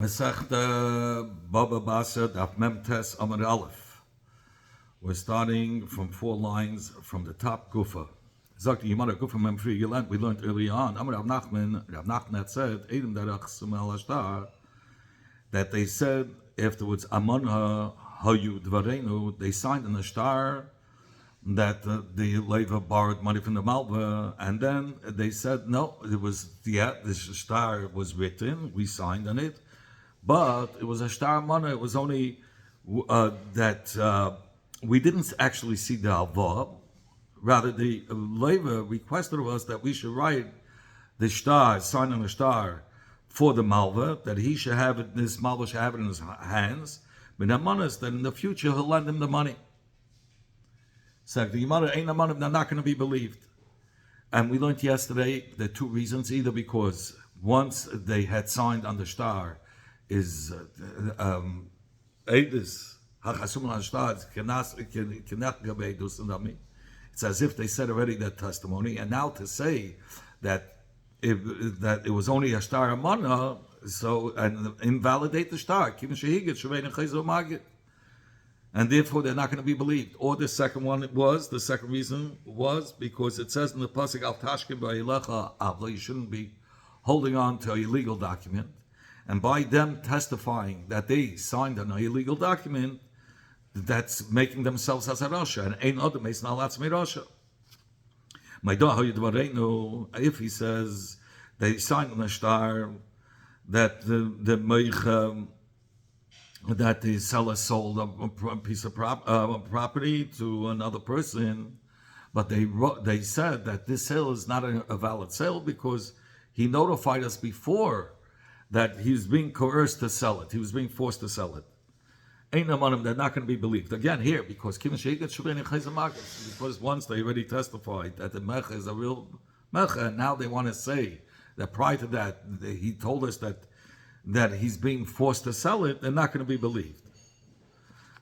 Masechta bava basra daf memtes amar aleph. We're starting from 4 lines from the top gufa. Sagt die Yimara gufa mem free. We learned early on. Amar Rav Nachman had said Edom darach sumel ashtar, that they said afterwards Amonha hayu dvarenu. They signed an ashtar that the Leva borrowed money from the Malva, and then they said no, it was this ashtar was written. We signed on it. But it was a star mana. It was only that we didn't actually see the alva. Rather, the Leva requested of us that we should write the star, sign on the star for the malva, that he should have it, this malva should have it in his hands. But that in the future he'll lend him the money. So the Yimara ain't a money, they're not going to be believed. And we learned yesterday the two reasons: either because once they had signed on the star, is Eidus Hachasum Hashtad Kenach. It's as if they said already that testimony, and now to say that that it was only a star amana, so and invalidate the star, and therefore they're not going to be believed. Or the second reason was because it says in the pasuk Al Tashkim Ba'ilecha Avla, you shouldn't be holding on to a illegal document. And by them testifying that they signed an illegal document, that's making themselves as a Rasha. And ain't other mason alatz me Rasha. If he says they signed on a star that the that the seller sold a piece of property to another person, but they said that this sale is not a valid sale because he notified us before that he was being coerced to sell it. He was being forced to sell it. Ain't amanim, they're not going to be believed. Again, here, because once they already testified that the mecha is a real mecha, and now they want to say that prior to that, he told us that he's being forced to sell it, they're not going to be believed.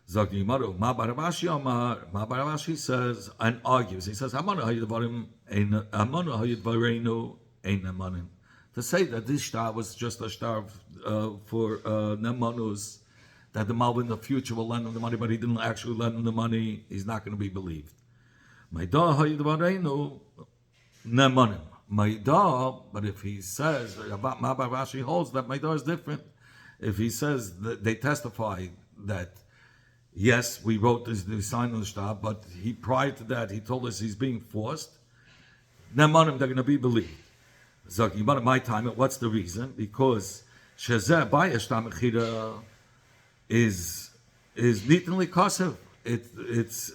Ma'baravashi says and argues. He says, to say that this star was just a star for Nemanus, that the Malva in the future will lend him the money, but he didn't actually lend him the money, he's not going to be believed. But if he says, about Ma'bar Rashi holds that Maidah is different. If he says that they testify that, yes, we wrote this, we signed on the star, but prior to that, he told us he's being forced, Nemanim, they're going to be believed. Zaki, but at my time, what's the reason? Because Shazeh by Ashtam Echira is neatly kosev. It's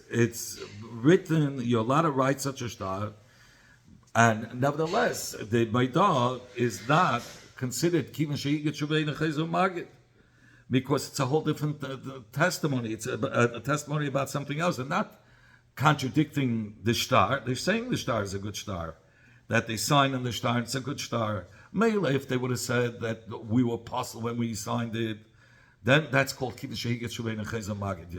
written. You're allowed to write such a star, and nevertheless, the Maidah is not considered Kivin Sheyigat Shuvei Nechezu Magid, because it's a whole different testimony. It's a testimony about something else, and not contradicting the star. They're saying the star is a good star. That they signed on the star, it's a good star. Mele, if they would have said that we were apostle when we signed it, then that's called Kiddush Shehigat Shuvei Necheza Magid.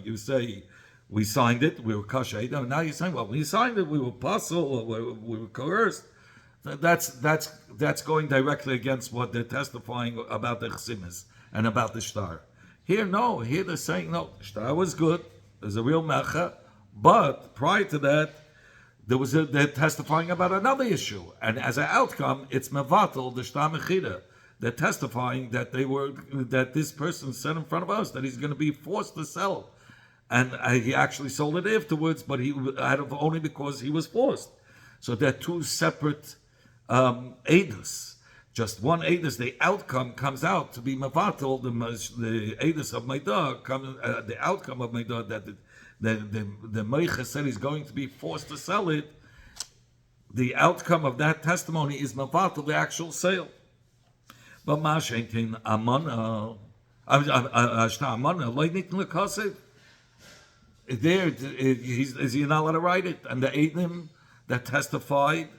You say we signed it, we were kashay. Now you're saying, well, when you signed it, we were apostle, or we were coerced. That's going directly against what they're testifying about the chesimis and about the star. Here, no. Here they're saying, no, the star was good. There's a real mecha, but prior to that, they're testifying about another issue, and as an outcome, it's mevatel the shtar mechida. They're testifying that this person said in front of us that he's going to be forced to sell, and he actually sold it afterwards, but he only because he was forced. So they're two separate edus. Just one edus, the outcome comes out to be mevatel. The edus of Maidah comes, the outcome of Maidah that the Meicha said he's going to be forced to sell it. The outcome of that testimony is mevatel the actual sale. But Mashenkin Amana, there is he not allowed to write it, and the Eidim that testified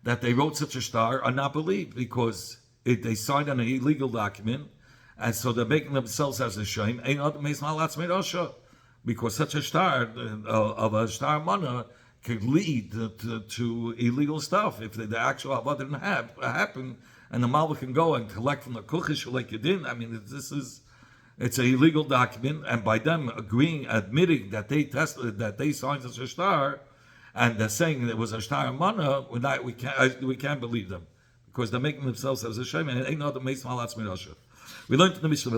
that they wrote such a star are not believed because they signed on an illegal document, and so they're making themselves as a shame. Because such a star of a star mana could lead to illegal stuff if the actual Ava didn't happen, and the Malva can go and collect from the Kuchish like you didn't. I mean, it's an illegal document, and by them admitting that they tested, that they signed as a shtar, and they're saying it was a shtar mana, we can't believe them, because they're making themselves as a shame, and it ain't not the Meis Malatz Mirasha. We learned in the Mishnah,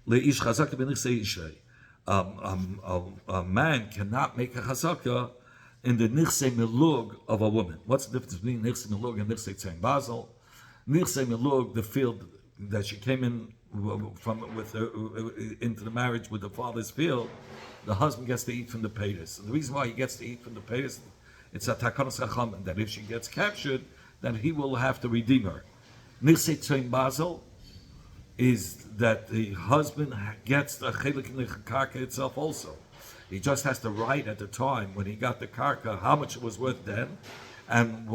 Leish Chazaka b'nichsei ishrei. A man cannot make a chazaka in the nichsei milug of a woman. What's the difference between nichsei milug and nichsei tzayin basel? Nichsei milug, the field that she came in into the marriage with the father's field, the husband gets to eat from the paytas. The reason why he gets to eat from the paytas, it's a takanos chachamim, that if she gets captured, then he will have to redeem her. Nichsei tzayin basel is that the husband gets a chelik in the karka itself also. He just has to write at the time when he got the karka how much it was worth then, and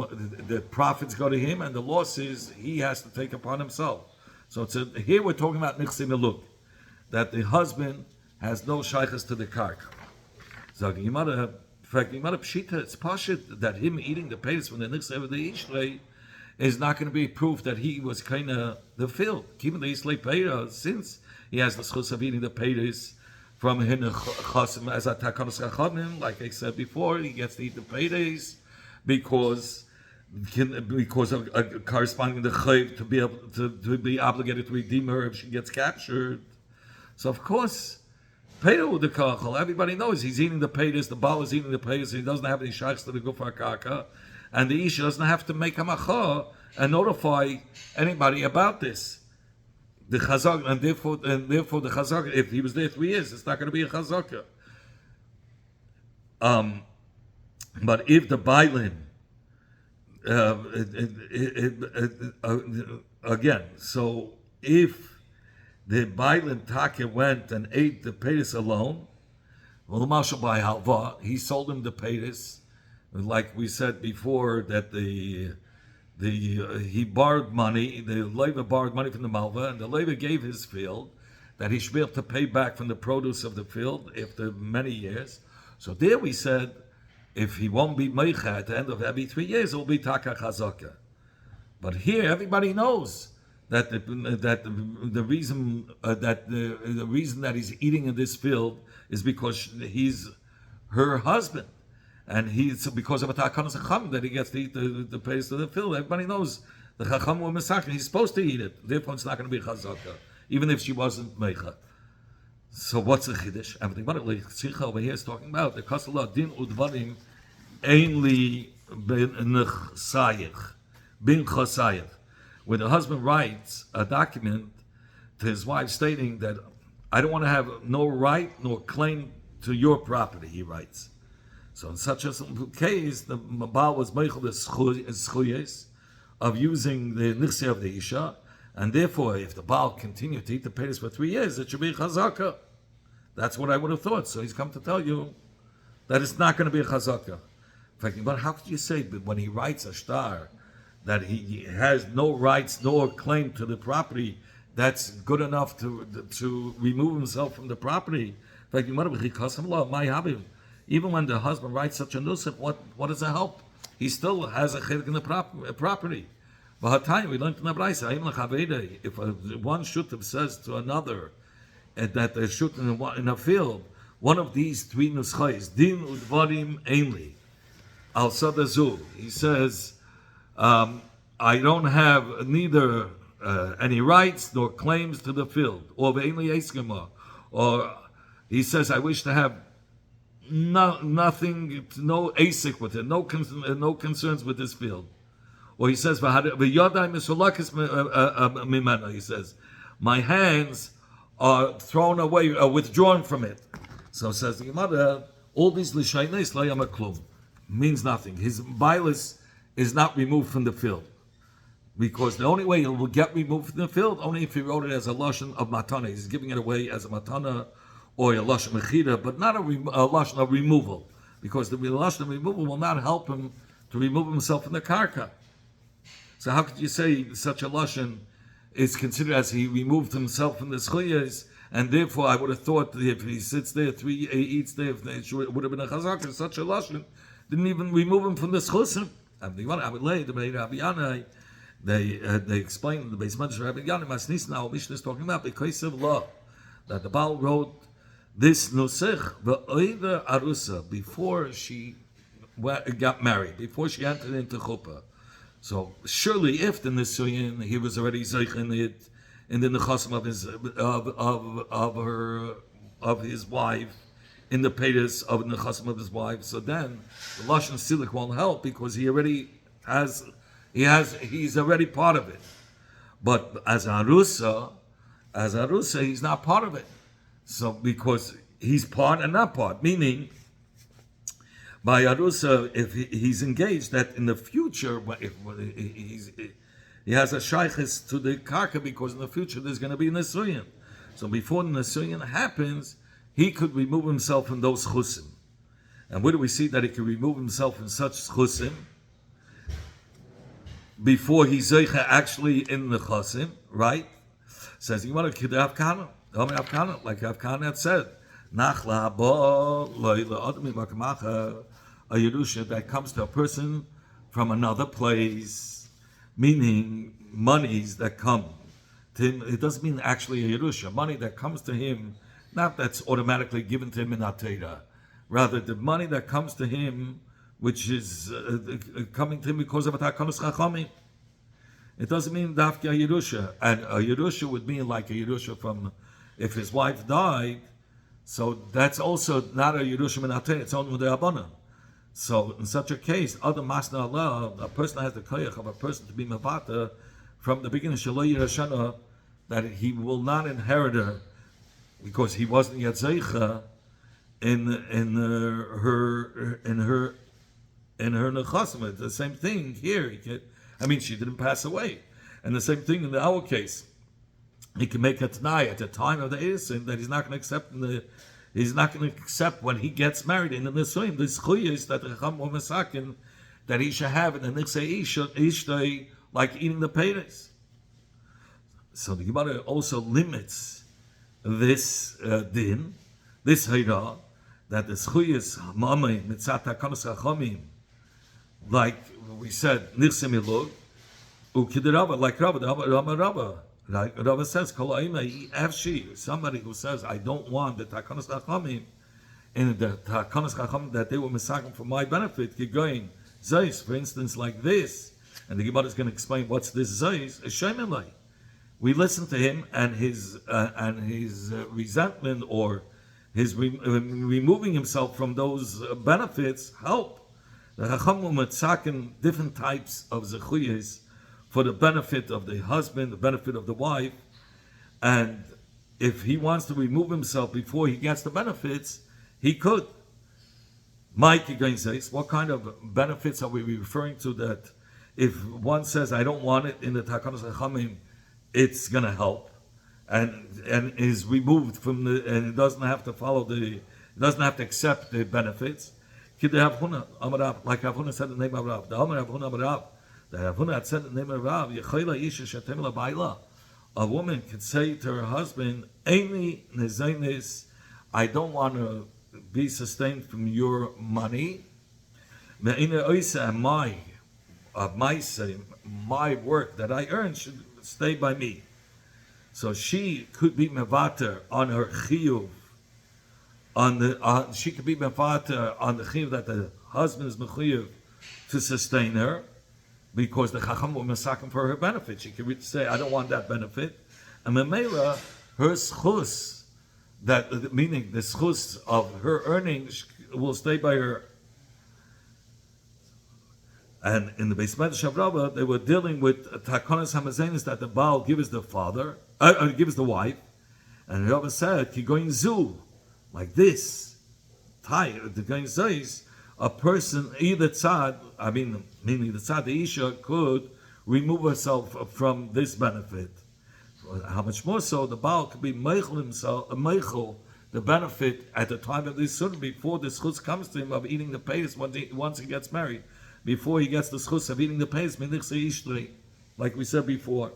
the profits go to him, and the losses he has to take upon himself. So here we're talking about nichsei miluk, that the husband has no shaykhs to the karka. So in fact, pshita, it's pashit that him eating the paytas from the nichsei of the ishrei is not going to be proof that he was kind of the field. Keeping the Islay Peira, since he has the schus of eating the peiros from him as a takanos chachamim, like I said before, he gets to eat the peiros because of corresponding the chayv to be able to be obligated to redeem her if she gets captured. So of course, Peira with the kachal, everybody knows he's eating the peiros, the bal is eating the peiros, he doesn't have any shaykhs to go for a karka. And the Isha doesn't have to make a macha and notify anybody about this. The chazak, and therefore the chazak, if he was there 3 years, it's not going to be a chazaka. But if the bailin, again, so if the bailin taka went and ate the peiros alone, well, the mashal by halva, he sold him the peiros. Like we said before, that he borrowed money, the Levi borrowed money from the Malva, and the Levi gave his field that he should be able to pay back from the produce of the field after many years. So there we said, if he won't be meicha at the end of every 3 years, it will be taka chazaka. But here, everybody knows that the reason that he's eating in this field is because he's her husband. And he's because of a takanos chacham that he gets to eat the peiros of the field. Everybody knows the chacham were misakin. He's supposed to eat it. Therefore, it's not going to be chazaka, even if she wasn't meicha. So what's the chiddush? And the Tzricha over here is talking about the kasala din udvarim ainli bin chasayich, where the husband writes a document to his wife stating that I don't want to have no right nor claim to your property. He writes. So in such a case, the Baal was meichel the schuyes of using the nichsei of the Isha, and therefore, if the Baal continued to eat the peiros for 3 years, it should be chazaka. That's what I would have thought. So he's come to tell you that it's not going to be a chazaka. In fact, but how could you say when he writes a shtar that he has no rights nor claim to the property, that's good enough to remove himself from the property? In fact, even when the husband writes such a nusach, what does it help? He still has a chilek in the property. But we learned in the Braisa, if one shutim says to another that they're shooting in a field, one of these 3 nuschais, din udvarim ainli, al sadazu, he says, I don't have neither any rights nor claims to the field, or ve'inli eskema, or he says, I wish to have nothing, no asik with it, no concerns with this field. Or he says, he says, my hands are thrown away, withdrawn from it. So says the Gemara, all these l'shaynes la'yamaklum means nothing. His bilis is not removed from the field. Because the only way it will get removed from the field, only if he wrote it as a lashon of matana. He's giving it away as a matana, or a lashon mechira, but not a lashon of removal, because the lashon of removal will not help him to remove himself from the karka. So how could you say such a lashon is considered as he removed himself from the schuyas, and therefore I would have thought that if he sits there, he eats there, it would have been a chazaka. Such a lashon didn't even remove him from the schusim. they explain the base Medrash Rabbi Yanim Masnis now Mishnah is talking about because of law that the Baal wrote this nusach v'oider arusa before she got married, before she entered into chuppah. So surely, if the nisuyin he was already zeich in it, in the nechasim of his wife, in the paytas of the nechasim of his wife. So then the lashon silik won't help because he's already part of it. But as arusa, he's not part of it. So because he's part and not part, meaning by arusa, if he's engaged, that in the future, if he has a shaykhis to the karka because in the future there's going to be nisuyin. So before the nisuyin happens, he could remove himself from those chusim. And where do we see that he could remove himself from such chusim? Before he's zeicha actually in the chusim, right? Says you want to kid Afkana, like Afkana had said, nachla bo loyla admi makamacha, a yerusha that comes to a person from another place, meaning monies that come to him. It doesn't mean actually a yerusha, money that comes to him, not that's automatically given to him in Atera. Rather, the money that comes to him, which is coming to him because of a takanus chachamim. It doesn't mean dafki a yerusha, and a yerusha would mean like a yerusha from if his wife died. So that's also not a yerusha min Atera; it's only the abana. So in such a case, other masna Allah, a person has the koyach of a person to be mavata from the beginning shaloi yirashana, that he will not inherit her because he wasn't yet zeicha in her nechasim. It's the same thing here. She didn't pass away, and the same thing in our case. He can make a t'nai at the time of the Eisim that he's not going to accept he's not going to accept when he gets married in the Nisuim. This chuyas that the Chacham or Mesakin that he should have in the Nixei Ishtay, like eating the peiros. So the Gemara also limits this din, this hayra, that the chuyas mamay mitzat hakanos chachamim, like we said, nirsim ilug, ukidirava, like Rabba. Like Rava says, somebody who says, I don't want the Takanas Chachamim, and the Takanas Chachamim that they were misakim for my benefit, keep going. Zeis, for instance, like this, and the Gemara is going to explain what's this Zeis, a Shemelai. We listen to him and his resentment or his removing himself from those benefits help. The Chacham were mitzakim different types of zechuyas for the benefit of the husband, the benefit of the wife, and if he wants to remove himself before he gets the benefits, he could. Mike again says, what kind of benefits are we referring to that if one says, I don't want it in the Takanos Chachamim, it's going to help, and is removed from and it doesn't have to it doesn't have to accept the benefits. Like Avuna said in the name of Rav. The Avuna had said in the name of Rav, a woman could say to her husband, Eini nezainis, I don't want to be sustained from your money. My work that I earn should stay by me. So she could be mevater on her chiyuv. She could be mevater on the chiyuv that the husband is mechiyuv to sustain her, because the chacham will masakim for her benefit. She could say, I don't want that benefit. And memela, her schus, that meaning the schus of her earnings will stay by her. And in the Beis Medrash of Rabbah, they were dealing with takonas hamazenis that the Baal gives the father, gives the wife, and Rabbah said, "Ki going zu," like this. The going says a person either tzad, meaning the tzad, the isha could remove herself from this benefit. How much more so the Baal could be meichel himself, meichel the benefit at the time of this sunnah before the schutz comes to him of eating the payas once he gets married. Before he gets the schus of eating the payas, like we said before.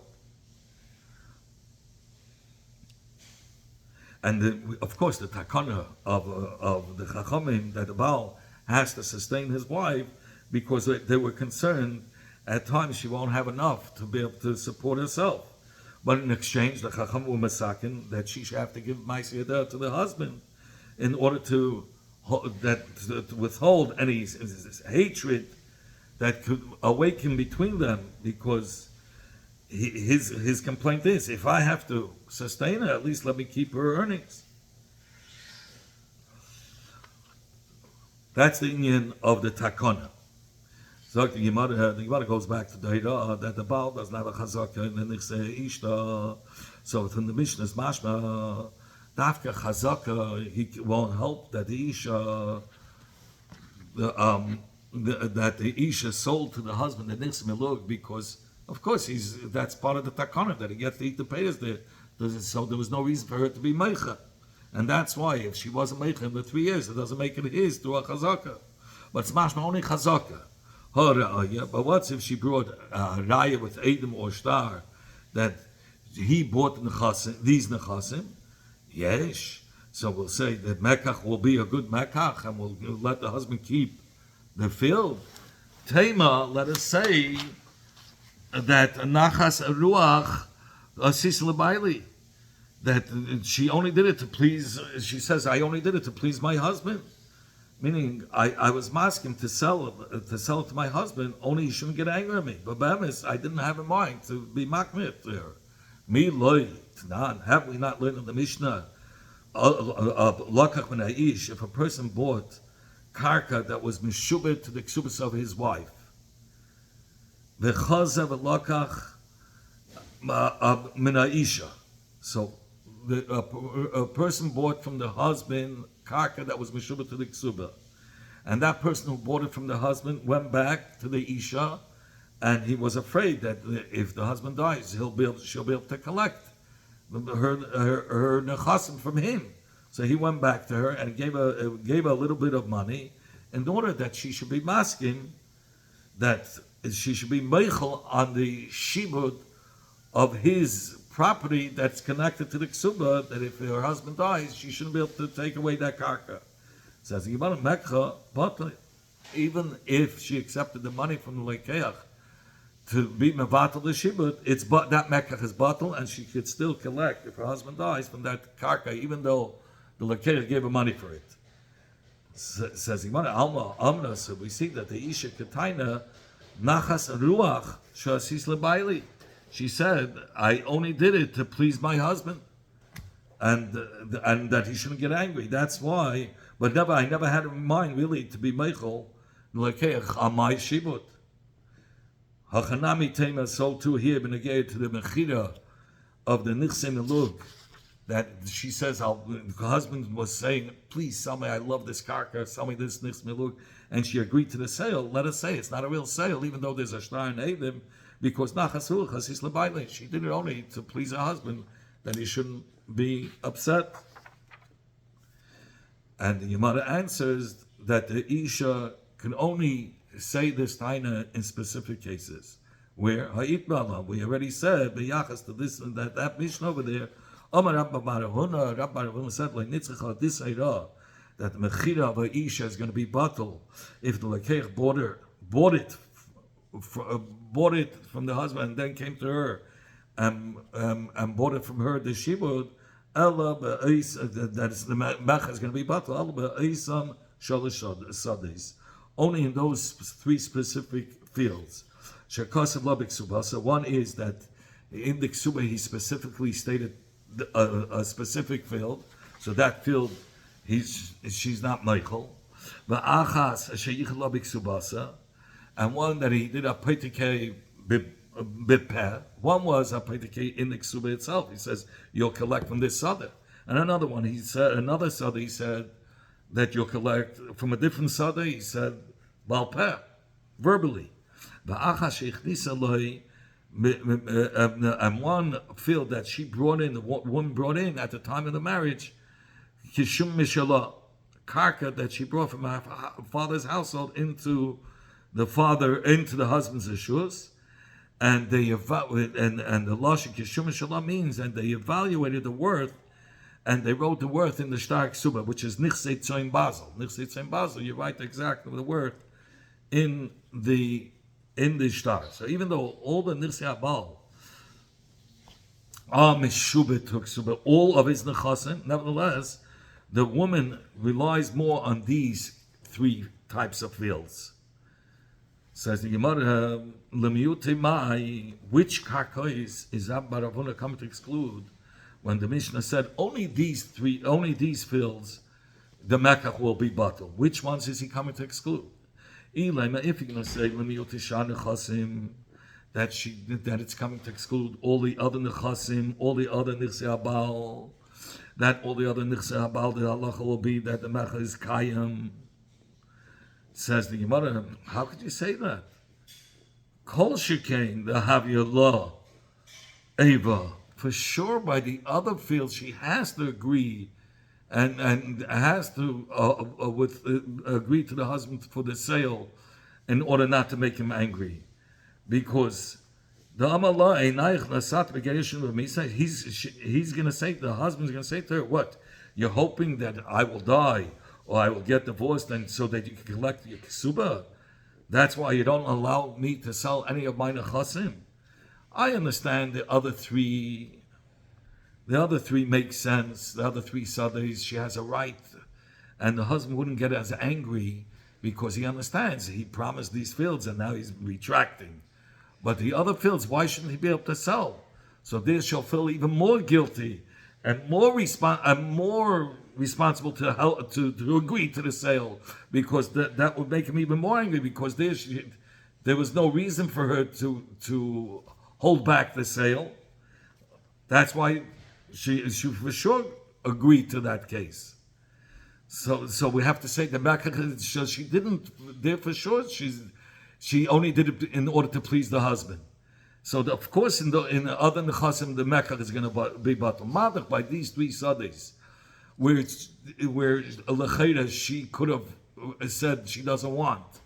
And of course, the takana of the chachamim that the Baal has to sustain his wife, because they were concerned at times she won't have enough to be able to support herself. But in exchange, the Chacham Umasakin, that she should have to give Ma'aseh Yadeh to the husband in order to withhold any hatred that could awaken between them, because his complaint is, if I have to sustain her, at least let me keep her earnings. That's the union of the takana. So the Gemara goes back to the Hira that the Baal doesn't have a chazaka and then they say ishta. So from the Mishnah is mashma dafka chazaka, he won't help that the isha that the isha sold to the husband the nichse milug, because of course that's part of the takana that he gets to eat the payers there. So there was no reason for her to be meicha. And that's why, if she wasn't making in the 3 years, it doesn't make it his to a chazaka. But it's mashma only chazaka. But what if she brought a raya with Edom or Shtar that he bought these nechasim? Yes. So we'll say that mekach will be a good mekach, and we'll let the husband keep the field. Tema, let us say that nachas ruach asis lebaili, that she only did it to please, she says, I only did it to please my husband. Meaning, I was asking to sell it to my husband, only he shouldn't get angry at me. But Bemis, I didn't have in mind to be makmir to her. Me loy, Tanan, have we not learned in the Mishnah, lakach min ha'ish, if a person bought karka that was mishubed to the ksubas of his wife, v'chazav lakach min ha'isha. So, a person bought from the husband karka that was meshubah to the ksuba, and that person who bought it from the husband went back to the isha, and he was afraid that if the husband dies, she'll be able to collect her nechasim from him. So he went back to her and gave her a little bit of money in order that she should be masking, that she should be meichel on the shibud of his property that's connected to the ksuba, that if her husband dies, she shouldn't be able to take away that karka. Says Mekcha, but even if she accepted the money from the lekeach to be mevatel the shibud, it's that Mekcha is batel, and she could still collect if her husband dies from that karka, even though the lekeach gave her money for it. Says Alma Amna, so we see that the isha kataina nachas ruach shasis lebaili. She said, I only did it to please my husband, and that he shouldn't get angry. That's why. But I never had in mind really to be meichel lekeach on my shibut. Hachanami tema, so too here b'negei to the mechira of the nichse milug, that she says, her husband was saying, please sell me, I love this karka, sell me this nichse milug, and she agreed to the sale. Let us say it's not a real sale, even though there's a shtar and edim. Because she did it only to please her husband, that he shouldn't be upset. And the Gemara answers that the Isha can only say this taina in specific cases. Where Ha'itbala, we already said, b'yachas to this and that Mishnah over there, Amar Rabba Barahuna said, like Nitzchah, this Eira, that the Mechira of a Isha is going to be batal if the Lekech bought it from the husband and then came to her and bought it from her the shibud, that is the mech is going to be batal only in those 3 specific fields. One is that in the ksuba he specifically stated a specific field, so that field she's not meichel. And one that he did a paitike bipeh. One was a paitike in the ksuba itself. He says you'll collect from this sada. And another one, he said that you'll collect from a different sada. He said balpeh, verbally. And one field that she brought in, the woman brought in at the time of the marriage, kishum mishalah, karka that she brought from her father's household into the husband's ishus, and they and the lashon kishum mishalah means, and they evaluated the worth, and they wrote the worth in the shtar ksuba, which is nichse tzoin basel. Nichse tzoin basel, you write exactly the worth in the in the shtar. So even though all the nirsi abal are meshubet to ksuba, all of his nechasim, nevertheless, the woman relies more on these three types of fields. Says the Gemara, "Lemiute mai," which karkois is that Baravuna coming to exclude? When the Mishnah said only these fields, the mekach will be batal. Which ones is he coming to exclude? If you're going to say lemiute shar nechasim, that it's coming to exclude all the other nechasim, all the other nirsi abal, that all the other nirsi abal, the halacha will be that the mekach is kayam. Says the Gemara, how could you say that? Kol shekain the havyalah eva. For sure, by the other fields, she has to agree, and has to agree to the husband for the sale, in order not to make him angry, because the Amallah Einayich Lasat Begeishim of Misa, he's going to say, the husband's going to say to her, what? You're hoping that I will die or I will get divorced, and so that you can collect your ksuba? That's why you don't allow me to sell any of my nechasim. I understand the other three make sense. The other three sadhis, she has a right, and the husband wouldn't get as angry because he understands he promised these fields and now he's retracting. But the other fields, why shouldn't he be able to sell? So there she'll feel even more guilty and more responsible to help to agree to the sale, because that would make him even more angry, because there was no reason for her to hold back the sale. That's why she for sure agreed to that case. So we have to say that she didn't. There for sure she only did it in order to please the husband. So of course in the other nechasim the mekach is going to be batal. Madach by these three sadis, where lechera she could have said she doesn't want,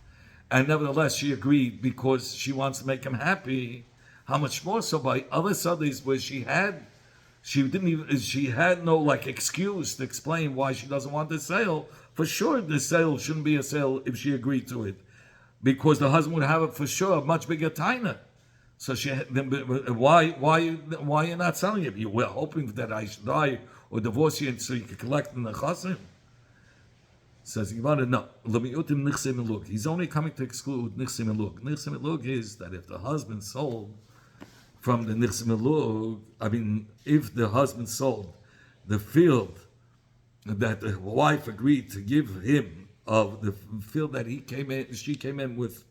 and nevertheless she agreed because she wants to make him happy. How much more so by other sadis where she had no excuse to explain why she doesn't want the sale. For sure the sale shouldn't be a sale if she agreed to it, because the husband would have it for sure a much bigger taina. So why are you not selling it? You were hoping that I should die or divorce you so you could collect the nechasim. Says Gemara, no. He's only coming to exclude nichsim elug. Nichsim elug is that if the husband sold from the nichsim elug, if the husband sold the field that the wife agreed to give him, of the field that she came in with,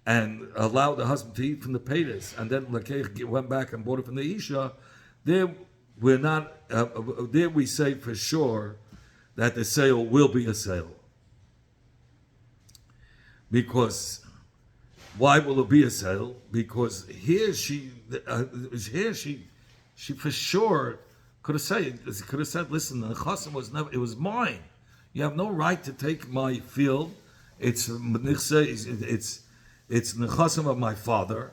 and allowed the husband to eat from the paytas, and then Lakech went back and bought it from the Isha, there we say for sure that the sale will be a sale. Because why will it be a sale? Because here she for sure could have said, listen, the chasam was never, it was mine. You have no right to take my field. It's nechasim of my father,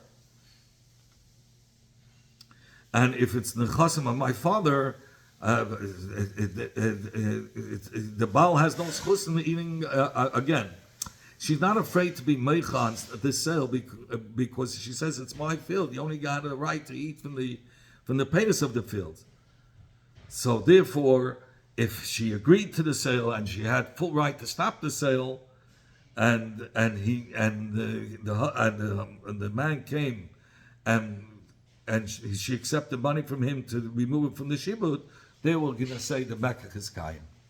and if it's nechasim of my father, the Baal has no schus in eating again. She's not afraid to be meichans at this sale because she says it's my field. You only got a right to eat from the paytas of the field. So therefore, if she agreed to the sale and she had full right to stop the sale, and the man came and she accepted money from him to remove it from the shibud, they were going to say the mekach is kaim.